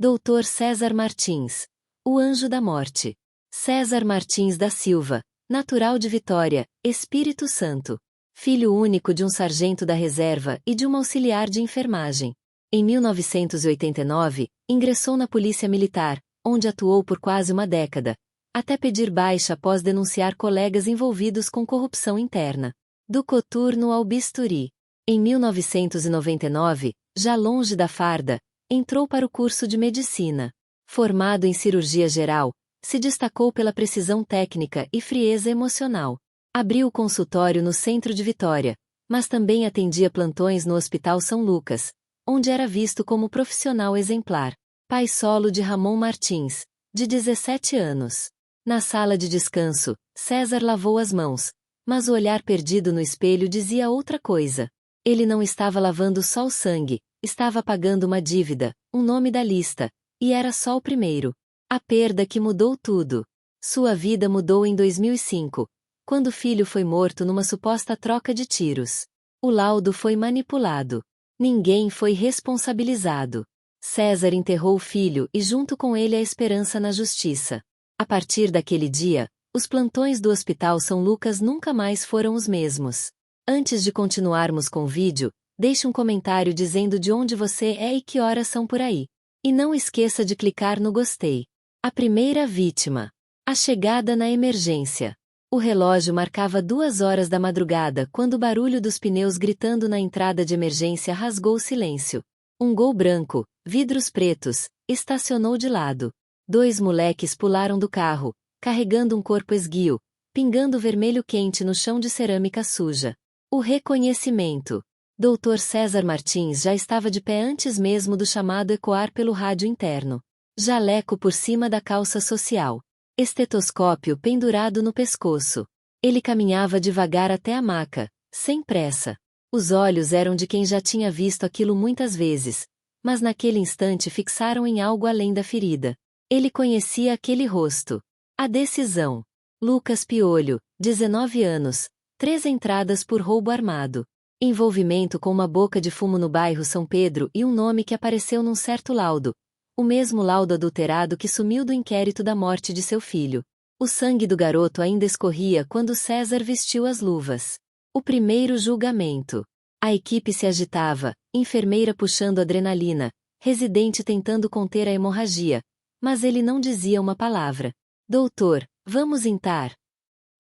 Dr. César Martins. O Anjo da Morte. César Martins da Silva, natural de Vitória, Espírito Santo. Filho único de um sargento da reserva e de uma auxiliar de enfermagem. Em 1989, ingressou na Polícia Militar, onde atuou por quase uma década, até pedir baixa após denunciar colegas envolvidos com corrupção interna. Do coturno ao bisturi. Em 1999, já longe da farda, entrou para o curso de medicina. Formado em cirurgia geral, se destacou pela precisão técnica e frieza emocional. Abriu o consultório no centro de Vitória, mas também atendia plantões no Hospital São Lucas, onde era visto como profissional exemplar. Pai solo de Ramon Martins, de 17 anos. Na sala de descanso, César lavou as mãos, mas o olhar perdido no espelho dizia outra coisa. Ele não estava lavando só o sangue, estava pagando uma dívida, um nome da lista, e era só o primeiro. A perda que mudou tudo. Sua vida mudou em 2005, quando o filho foi morto numa suposta troca de tiros. O laudo foi manipulado. Ninguém foi responsabilizado. César enterrou o filho e junto com ele a esperança na justiça. A partir daquele dia, os plantões do Hospital São Lucas nunca mais foram os mesmos. Antes de continuarmos com o vídeo, deixe um comentário dizendo de onde você é e que horas são por aí. E não esqueça de clicar no gostei. A primeira vítima. A chegada na emergência. O relógio marcava 2 horas da madrugada quando o barulho dos pneus gritando na entrada de emergência rasgou o silêncio. Um Gol branco, vidros pretos, estacionou de lado. 2 moleques pularam do carro, carregando um corpo esguio, pingando vermelho quente no chão de cerâmica suja. O reconhecimento. Dr. César Martins já estava de pé antes mesmo do chamado ecoar pelo rádio interno. Jaleco por cima da calça social. Estetoscópio pendurado no pescoço. Ele caminhava devagar até a maca, sem pressa. Os olhos eram de quem já tinha visto aquilo muitas vezes, mas naquele instante fixaram em algo além da ferida. Ele conhecia aquele rosto. A decisão. Lucas Piolho, 19 anos, 3 entradas por roubo armado. Envolvimento com uma boca de fumo no bairro São Pedro e um nome que apareceu num certo laudo. O mesmo laudo adulterado que sumiu do inquérito da morte de seu filho. O sangue do garoto ainda escorria quando César vestiu as luvas. O primeiro julgamento. A equipe se agitava, enfermeira puxando adrenalina, residente tentando conter a hemorragia. Mas ele não dizia uma palavra. Doutor, vamos intar.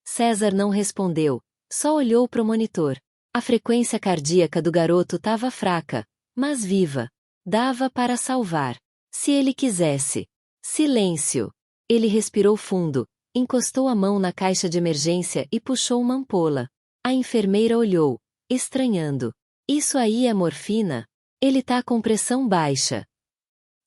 César não respondeu, só olhou para o monitor. A frequência cardíaca do garoto estava fraca, mas viva. Dava para salvar. Se ele quisesse. Silêncio. Ele respirou fundo, encostou a mão na caixa de emergência e puxou uma ampola. A enfermeira olhou, estranhando. Isso aí é morfina? Ele tá com pressão baixa.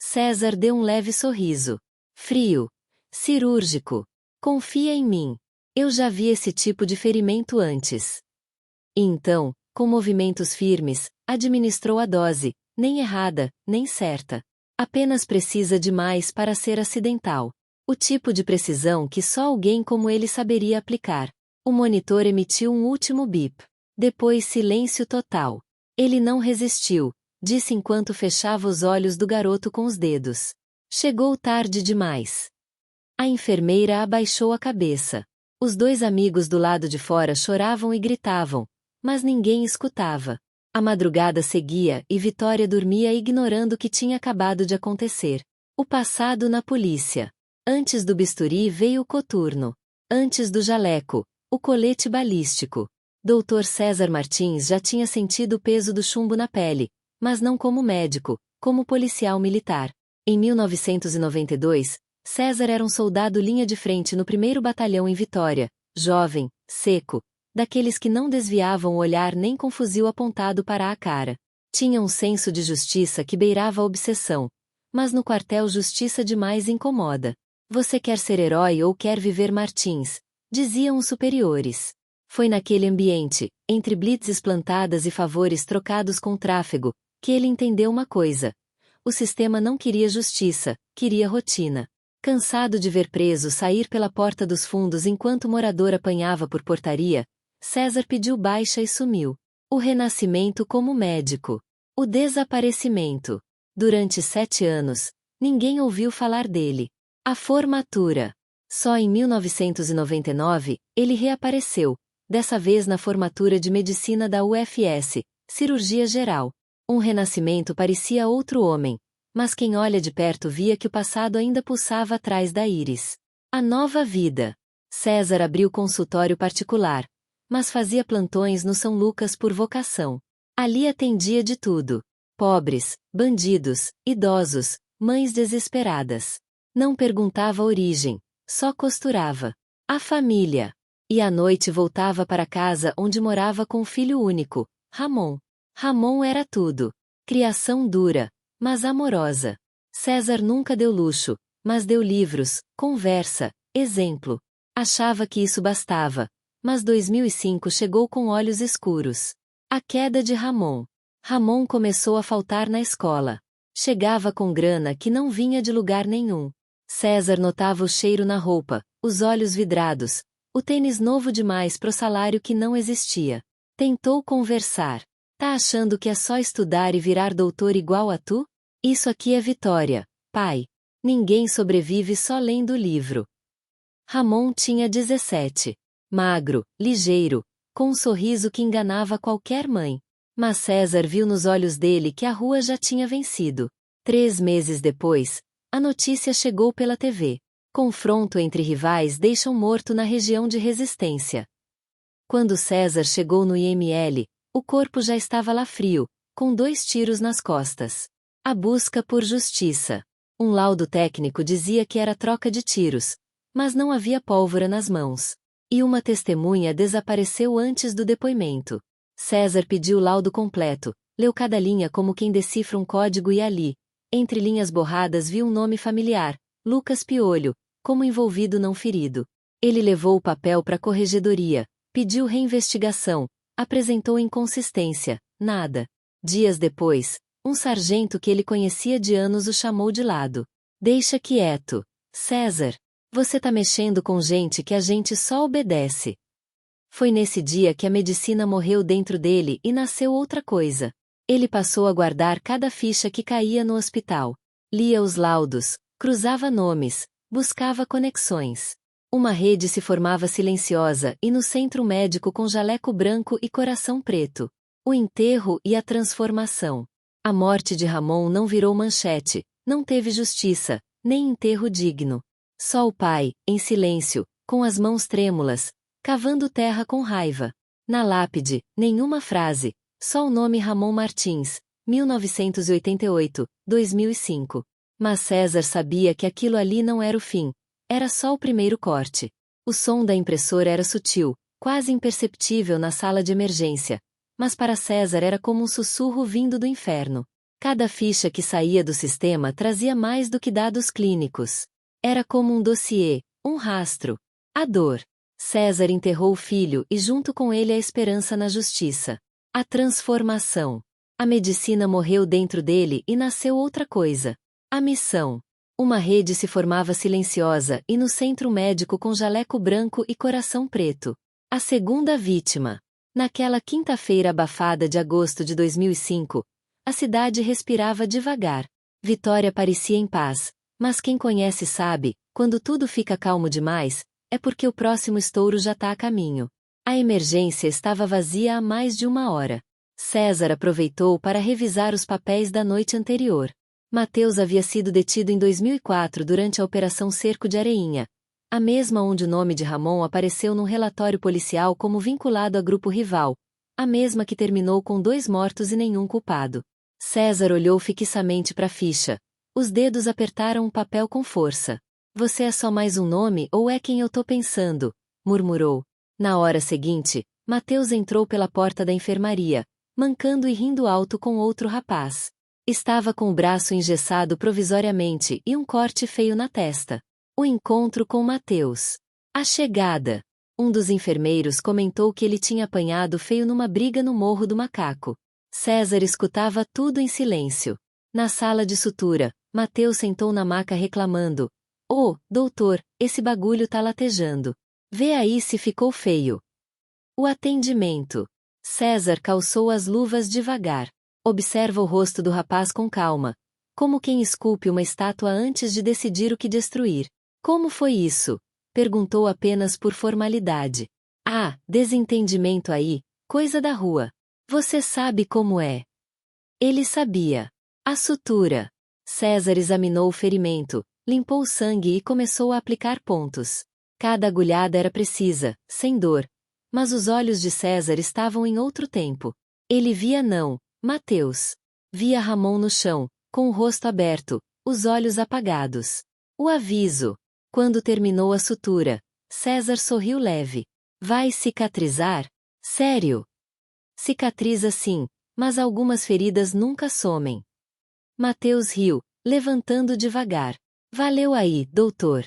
César deu um leve sorriso. Frio. Cirúrgico. Confia em mim. Eu já vi esse tipo de ferimento antes. E então, com movimentos firmes, administrou a dose, nem errada, nem certa. Apenas precisa de mais para ser acidental. O tipo de precisão que só alguém como ele saberia aplicar. O monitor emitiu um último bip. Depois silêncio total. Ele não resistiu, disse enquanto fechava os olhos do garoto com os dedos. Chegou tarde demais. A enfermeira abaixou a cabeça. Os 2 amigos do lado de fora choravam e gritavam, mas ninguém escutava. A madrugada seguia e Vitória dormia ignorando o que tinha acabado de acontecer. O passado na polícia. Antes do bisturi veio o coturno. Antes do jaleco, o colete balístico. Dr. César Martins já tinha sentido o peso do chumbo na pele, mas não como médico, como policial militar. Em 1992, César era um soldado linha de frente no 1º Batalhão em Vitória, jovem, seco, daqueles que não desviavam o olhar nem com fuzil apontado para a cara. Tinha um senso de justiça que beirava a obsessão, mas no quartel justiça demais incomoda. Você quer ser herói ou quer viver Martins? Diziam os superiores. Foi naquele ambiente, entre blitzes plantadas e favores trocados com tráfego, que ele entendeu uma coisa. O sistema não queria justiça, queria rotina. Cansado de ver preso sair pela porta dos fundos enquanto o morador apanhava por portaria, César pediu baixa e sumiu. O renascimento como médico. O desaparecimento. Durante 7 anos, Ninguém ouviu falar dele. A formatura. Só em 1999, ele reapareceu, dessa vez na formatura de medicina da UFS, cirurgia geral. Um renascimento parecia outro homem, mas quem olha de perto via que o passado ainda pulsava atrás da íris. A nova vida. César abriu consultório particular, mas fazia plantões no São Lucas por vocação. Ali atendia de tudo. Pobres, bandidos, idosos, mães desesperadas. Não perguntava a origem, só costurava. A família. E à noite voltava para casa onde morava com o filho único, Ramon. Ramon era tudo. Criação dura, mas amorosa. César nunca deu luxo, mas deu livros, conversa, exemplo. Achava que isso bastava, mas 2005 chegou com olhos escuros. A queda de Ramon. Ramon começou a faltar na escola. Chegava com grana que não vinha de lugar nenhum. César notava o cheiro na roupa, os olhos vidrados, o tênis novo demais pro salário que não existia. Tentou conversar. Tá achando que é só estudar e virar doutor igual a tu? Isso aqui é vitória, pai. Ninguém sobrevive só lendo o livro. Ramon tinha 17. Magro, ligeiro, com um sorriso que enganava qualquer mãe. Mas César viu nos olhos dele que a rua já tinha vencido. 3 meses depois, a notícia chegou pela TV. Confronto entre rivais deixa um morto na região de Resistência. Quando César chegou no IML, o corpo já estava lá frio, com 2 tiros nas costas. A busca por justiça. Um laudo técnico dizia que era troca de tiros, mas não havia pólvora nas mãos. E uma testemunha desapareceu antes do depoimento. César pediu o laudo completo, leu cada linha como quem decifra um código e ali, entre linhas borradas, viu um nome familiar, Lucas Piolho, como envolvido não ferido. Ele levou o papel para a corregedoria, pediu reinvestigação, apresentou inconsistência, nada. Dias depois, um sargento que ele conhecia de anos o chamou de lado. Deixa quieto, César. Você tá mexendo com gente que a gente só obedece. Foi nesse dia que a medicina morreu dentro dele e nasceu outra coisa. Ele passou a guardar cada ficha que caía no hospital. Lia os laudos, cruzava nomes, buscava conexões. Uma rede se formava silenciosa e no centro médico com jaleco branco e coração preto. O enterro e a transformação. A morte de Ramon não virou manchete, não teve justiça, nem enterro digno. Só o pai, em silêncio, com as mãos trêmulas, cavando terra com raiva. Na lápide, nenhuma frase, só o nome Ramon Martins, 1988, 2005. Mas César sabia que aquilo ali não era o fim, era só o primeiro corte. O som da impressora era sutil, quase imperceptível na sala de emergência, mas para César era como um sussurro vindo do inferno. Cada ficha que saía do sistema trazia mais do que dados clínicos. Era como um dossiê, um rastro. A dor. César enterrou o filho e junto com ele a esperança na justiça. A transformação. A medicina morreu dentro dele e nasceu outra coisa. A missão. Uma rede se formava silenciosa e no centro médico com jaleco branco e coração preto. A segunda vítima. Naquela quinta-feira abafada de agosto de 2005, a cidade respirava devagar. Vitória parecia em paz. Mas quem conhece sabe, quando tudo fica calmo demais, é porque o próximo estouro já está a caminho. A emergência estava vazia há mais de 1 hora. César aproveitou para revisar os papéis da noite anterior. Mateus havia sido detido em 2004 durante a Operação Cerco de Areinha, a mesma onde o nome de Ramon apareceu num relatório policial como vinculado a grupo rival, a mesma que terminou com 2 mortos e nenhum culpado. César olhou fixamente para a ficha. Os dedos apertaram o papel com força. Você é só mais um nome ou é quem eu tô pensando? Murmurou. Na hora seguinte, Mateus entrou pela porta da enfermaria, mancando e rindo alto com outro rapaz. Estava com o braço engessado provisoriamente e um corte feio na testa. O encontro com Mateus. A chegada. Um dos enfermeiros comentou que ele tinha apanhado feio numa briga no Morro do Macaco. César escutava tudo em silêncio. Na sala de sutura, Mateus sentou na maca reclamando. Oh, doutor, esse bagulho tá latejando. Vê aí se ficou feio. O atendimento. César calçou as luvas devagar. Observa o rosto do rapaz com calma. como quem esculpe uma estátua antes de decidir o que destruir. Como foi isso? Perguntou apenas por formalidade. Ah, desentendimento aí, coisa da rua. Você sabe como é. Ele sabia. A sutura. César examinou o ferimento, limpou o sangue e começou a aplicar pontos. Cada agulhada era precisa, sem dor. Mas os olhos de César estavam em outro tempo. Ele via não, Mateus. Via Ramon no chão, com o rosto aberto, os olhos apagados. O aviso. Quando terminou a sutura, César sorriu leve. Vai cicatrizar? Sério? Cicatriza sim, mas algumas feridas nunca somem. Mateus riu, levantando devagar. Valeu aí, doutor.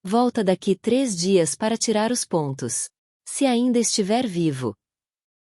Volta daqui 3 dias para tirar os pontos. Se ainda estiver vivo.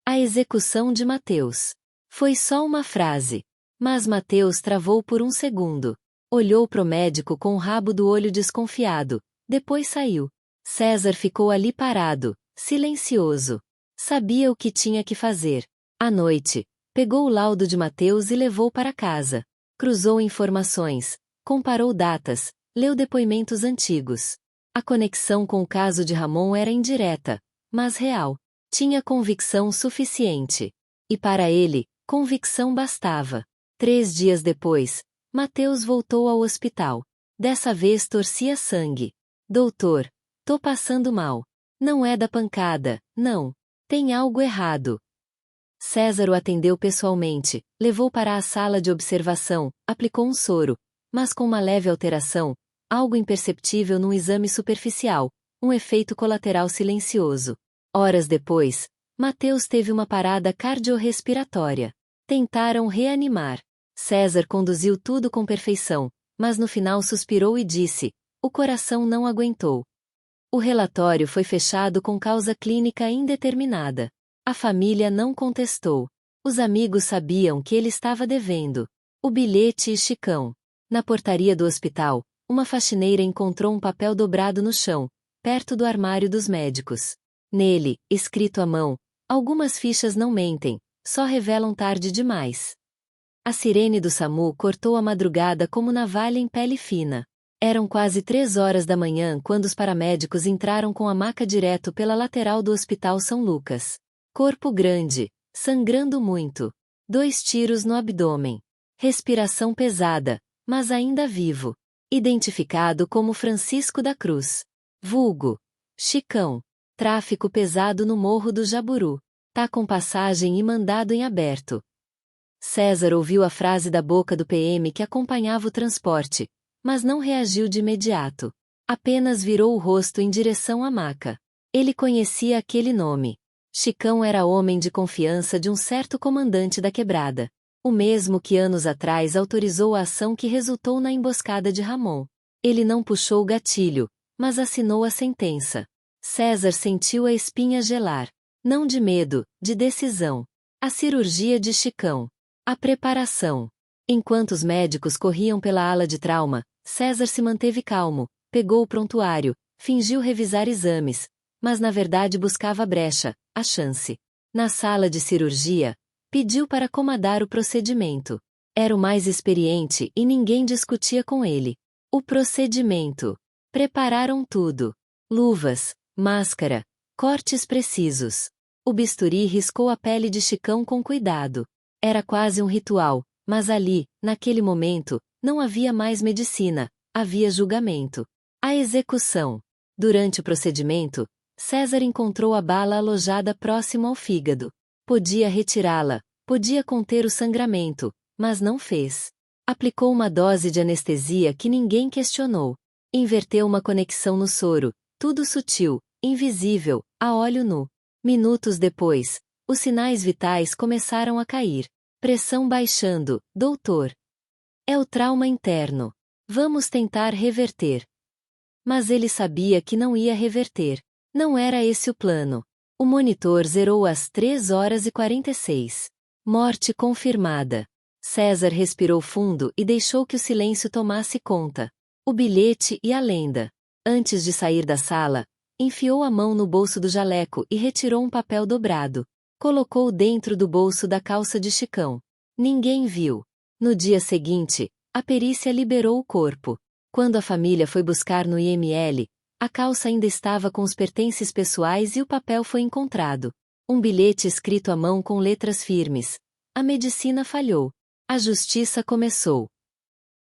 A execução de Mateus. Foi só uma frase. Mas Mateus travou por um segundo. Olhou pro médico com o rabo do olho desconfiado. Depois saiu. César ficou ali parado, silencioso. Sabia o que tinha que fazer. À noite, pegou o laudo de Mateus e levou para casa. Cruzou informações, comparou datas, leu depoimentos antigos. A conexão com o caso de Ramon era indireta, mas real. Tinha convicção suficiente. E para ele, convicção bastava. 3 dias depois, Mateus voltou ao hospital. Dessa vez torcia sangue. Doutor, tô passando mal. Não é da pancada, não. Tem algo errado. César o atendeu pessoalmente, levou para a sala de observação, aplicou um soro, mas com uma leve alteração, algo imperceptível num exame superficial, um efeito colateral silencioso. Horas depois, Mateus teve uma parada cardiorrespiratória. Tentaram reanimar. César conduziu tudo com perfeição, mas no final suspirou e disse: o coração não aguentou. O relatório foi fechado com causa clínica indeterminada. A família não contestou. Os amigos sabiam que ele estava devendo o bilhete e Chicão. Na portaria do hospital, uma faxineira encontrou um papel dobrado no chão, perto do armário dos médicos. Nele, escrito à mão, algumas fichas não mentem, só revelam tarde demais. A sirene do SAMU cortou a madrugada como navalha em pele fina. Eram quase 3 horas da manhã quando os paramédicos entraram com a maca direto pela lateral do Hospital São Lucas. Corpo grande, sangrando muito. 2 tiros no abdômen. Respiração pesada, mas ainda vivo. Identificado como Francisco da Cruz. Vulgo Chicão. Tráfico pesado no Morro do Jaburu. Tá com passagem e mandado em aberto. César ouviu a frase da boca do PM que acompanhava o transporte, mas não reagiu de imediato. Apenas virou o rosto em direção à maca. Ele conhecia aquele nome. Chicão era homem de confiança de um certo comandante da quebrada. O mesmo que anos atrás autorizou a ação que resultou na emboscada de Ramon. Ele não puxou o gatilho, mas assinou a sentença. César sentiu a espinha gelar. Não de medo, de decisão. A cirurgia de Chicão. A preparação. Enquanto os médicos corriam pela ala de trauma, César se manteve calmo, pegou o prontuário, fingiu revisar exames, mas na verdade buscava a brecha, a chance. Na sala de cirurgia, pediu para comandar o procedimento. Era o mais experiente e ninguém discutia com ele. O procedimento. Prepararam tudo. Luvas, máscara, cortes precisos. O bisturi riscou a pele de Chicão com cuidado. Era quase um ritual, mas ali, naquele momento, não havia mais medicina, havia julgamento. A execução. Durante o procedimento, César encontrou a bala alojada próximo ao fígado. Podia retirá-la, podia conter o sangramento, mas não fez. Aplicou uma dose de anestesia que ninguém questionou. Inverteu uma conexão no soro, tudo sutil, invisível, a olho nu. Minutos depois, os sinais vitais começaram a cair. Pressão baixando, doutor. É o trauma interno. Vamos tentar reverter. Mas ele sabia que não ia reverter. Não era esse o plano. O monitor zerou às 3h46. Morte confirmada. César respirou fundo e deixou que o silêncio tomasse conta. O bilhete e a lenda. Antes de sair da sala, enfiou a mão no bolso do jaleco e retirou um papel dobrado. Colocou dentro do bolso da calça de Chicão. Ninguém viu. No dia seguinte, A perícia liberou o corpo. Quando a família foi buscar no IML, a calça ainda estava com os pertences pessoais e o papel foi encontrado. Um bilhete escrito à mão com letras firmes. A medicina falhou. A justiça começou.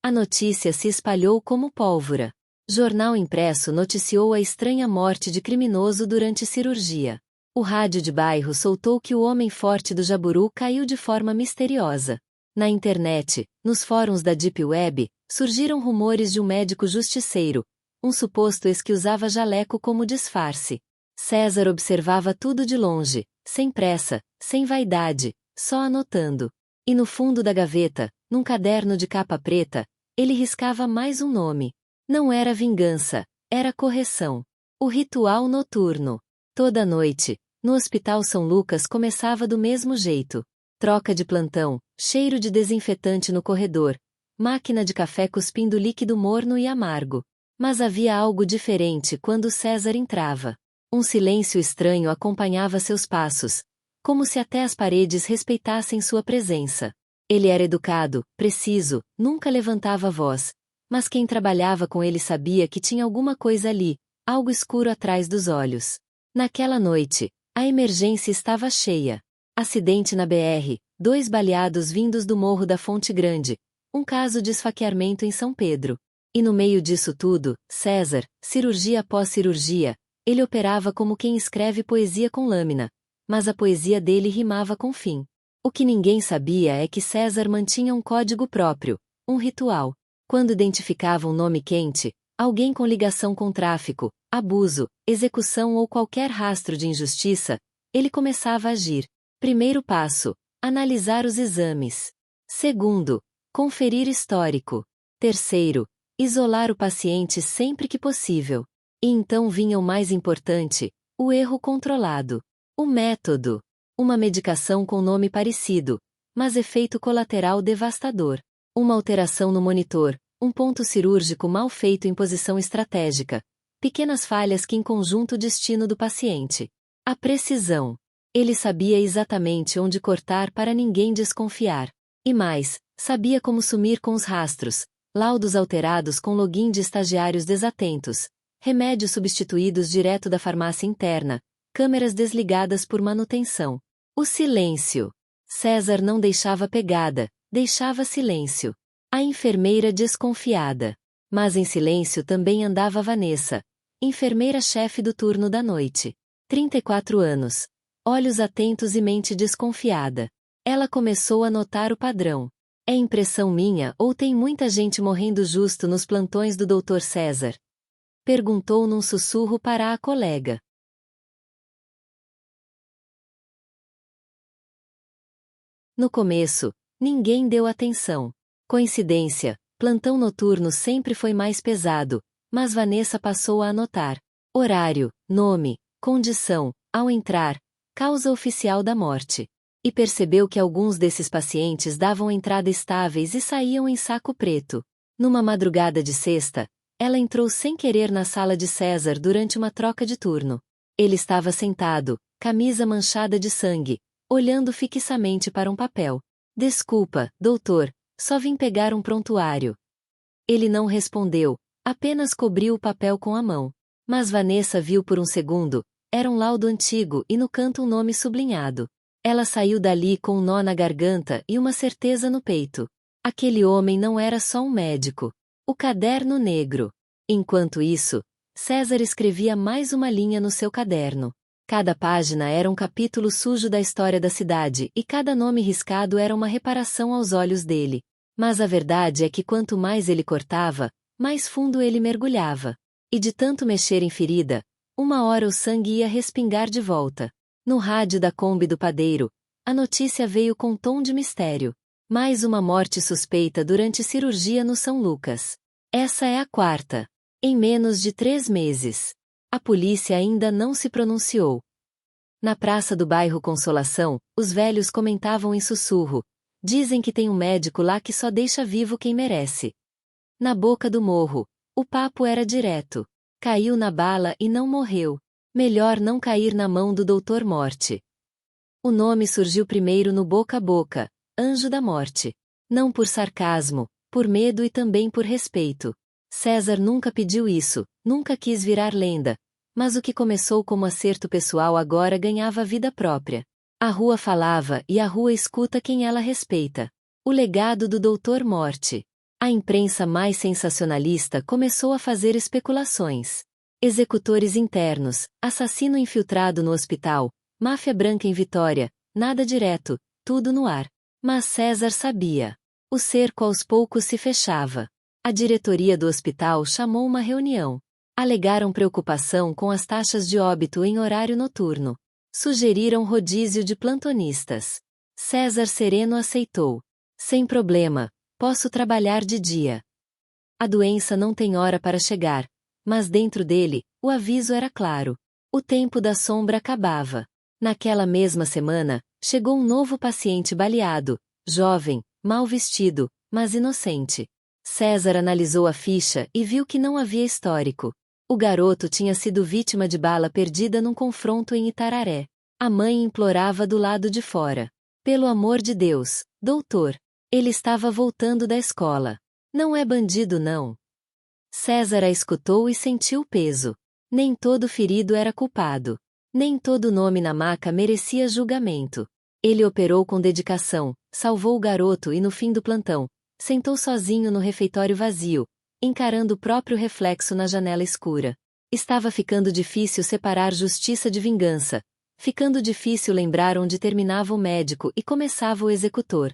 A notícia se espalhou como pólvora. Jornal impresso noticiou a estranha morte de criminoso durante cirurgia. O rádio de bairro soltou que o homem forte do Jaburu caiu de forma misteriosa. Na internet, nos fóruns da Deep Web, surgiram rumores de um médico justiceiro, um suposto ex que usava jaleco como disfarce. César observava tudo de longe, sem pressa, sem vaidade, só anotando. E no fundo da gaveta, num caderno de capa preta, ele riscava mais um nome. Não era vingança, era correção. O ritual noturno. Toda noite, no Hospital São Lucas começava do mesmo jeito. Troca de plantão, cheiro de desinfetante no corredor, máquina de café cuspindo líquido morno e amargo. Mas havia algo diferente quando César entrava. Um silêncio estranho acompanhava seus passos, como se até as paredes respeitassem sua presença. Ele era educado, preciso, nunca levantava a voz, mas quem trabalhava com ele sabia que tinha alguma coisa ali, algo escuro atrás dos olhos. Naquela noite, a emergência estava cheia. Acidente na BR, 2 baleados vindos do Morro da Fonte Grande, um caso de esfaqueamento em São Pedro. E no meio disso tudo, César, cirurgia após cirurgia, ele operava como quem escreve poesia com lâmina, mas a poesia dele rimava com fim. O que ninguém sabia é que César mantinha um código próprio, um ritual. Quando identificava um nome quente, alguém com ligação com tráfico, abuso, execução ou qualquer rastro de injustiça, ele começava a agir. Primeiro passo: analisar os exames. Segundo: conferir histórico. Terceiro: isolar o paciente sempre que possível. E então vinha o mais importante: o erro controlado. O método. Uma medicação com nome parecido, mas efeito colateral devastador. Uma alteração no monitor, um ponto cirúrgico mal feito em posição estratégica. Pequenas falhas que em conjunto o destino do paciente. A precisão. Ele sabia exatamente onde cortar para ninguém desconfiar. E mais, sabia como sumir com os rastros, laudos alterados com login de estagiários desatentos, remédios substituídos direto da farmácia interna, câmeras desligadas por manutenção. O silêncio. César não deixava pegada, deixava silêncio. A enfermeira desconfiada. Mas em silêncio também andava Vanessa, enfermeira-chefe do turno da noite. 34 anos. Olhos atentos e mente desconfiada. Ela começou a notar o padrão. É impressão minha ou tem muita gente morrendo justo nos plantões do Dr. César? Perguntou num sussurro para a colega. No começo, ninguém deu atenção. Coincidência, plantão noturno sempre foi mais pesado, mas Vanessa passou a anotar. Horário, nome, condição, ao entrar, causa oficial da morte. E percebeu que alguns desses pacientes davam entrada estáveis e saíam em saco preto. Numa madrugada de sexta, ela entrou sem querer na sala de César durante uma troca de turno. Ele estava sentado, camisa manchada de sangue, olhando fixamente para um papel. Desculpa, doutor, só vim pegar um prontuário. Ele não respondeu, apenas cobriu o papel com a mão. Mas Vanessa viu por um segundo, era um laudo antigo e no canto um nome sublinhado. Ela saiu dali com um nó na garganta e uma certeza no peito. Aquele homem não era só um médico. O caderno negro. Enquanto isso, César escrevia mais uma linha no seu caderno. Cada página era um capítulo sujo da história da cidade e cada nome riscado era uma reparação aos olhos dele. Mas a verdade é que quanto mais ele cortava, mais fundo ele mergulhava. E de tanto mexer em ferida, uma hora o sangue ia respingar de volta. No rádio da Kombi do padeiro, a notícia veio com tom de mistério. Mais uma morte suspeita durante cirurgia no São Lucas. Essa é a quarta. Em menos de 3 meses. A polícia ainda não se pronunciou. Na praça do bairro Consolação, os velhos comentavam em sussurro. Dizem que tem um médico lá que só deixa vivo quem merece. Na boca do morro, o papo era direto. Caiu na bala e não morreu. Melhor não cair na mão do Doutor Morte. O nome surgiu primeiro no boca a boca, Anjo da Morte. Não por sarcasmo, Por medo e também por respeito. César nunca pediu isso, nunca quis virar lenda, mas o que começou como acerto pessoal agora ganhava vida própria. A rua falava e a rua escuta quem ela respeita. O legado do Doutor Morte. A imprensa mais sensacionalista começou a fazer especulações. Executores internos, assassino infiltrado no hospital, máfia branca em Vitória, nada direto, tudo no ar. Mas César sabia. O cerco aos poucos se fechava. A diretoria do hospital chamou uma reunião. Alegaram preocupação com as taxas de óbito em horário noturno. Sugeriram rodízio de plantonistas. César sereno aceitou. Sem problema, posso trabalhar de dia. A doença não tem hora para chegar, mas dentro dele, o aviso era claro. O tempo da sombra acabava. Naquela mesma semana, chegou um novo paciente baleado, jovem, mal vestido, mas inocente. César analisou a ficha e viu que não havia histórico. O garoto tinha sido vítima de bala perdida num confronto em Itararé. A mãe implorava do lado de fora. Pelo amor de Deus, doutor. Ele estava voltando da escola. Não é bandido não. César a escutou e sentiu o peso. Nem todo ferido era culpado. Nem todo nome na maca merecia julgamento. Ele operou com dedicação, salvou o garoto e no fim do plantão, sentou sozinho no refeitório vazio, encarando o próprio reflexo na janela escura. Estava ficando difícil separar justiça de vingança, ficando difícil lembrar onde terminava o médico e começava o executor.